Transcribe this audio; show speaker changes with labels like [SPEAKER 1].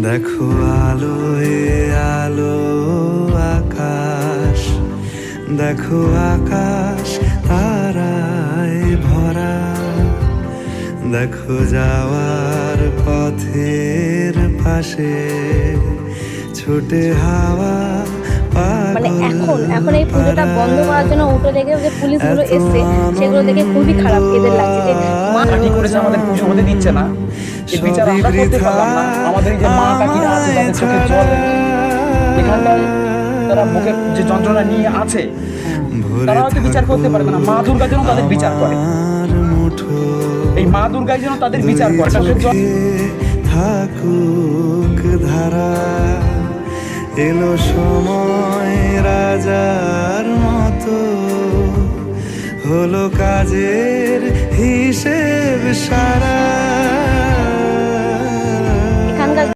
[SPEAKER 1] দেখো আলোয় আলো আকাশ, দেখো আকাশ তারায় ভরা, দেখো যাওয়ার পথের পাশে ছোটে হাওয়া
[SPEAKER 2] মানে
[SPEAKER 1] পাগল
[SPEAKER 2] এখন এই পুজোটা বন্ধ করার জন্য উঠে রেখে যে পুলিশগুলো এসছে সেগুলো দেখে খুবই খারাপ এদের লাগছে যে মা
[SPEAKER 3] তারা কি করেছে, আমাদের পুজো হতে দিচ্ছে না, এই বিচার আমরা করতে পারলাম না। আমাদের এই যে মা কাকিরা আছে তাদের চোখে জল, এখানটায় তারা মুখের যে যন্ত্রণা নিয়ে আছে, তারা হয়তো বিচার করতে পারবে না। মা দুর্গা যেন তাদের বিচার করে, এই মা দুর্গা যেন তাদের বিচার করে।
[SPEAKER 1] থাকুক ধারা, এলো সময় রাজার মতো, হলো কাজের হিসেব সারা।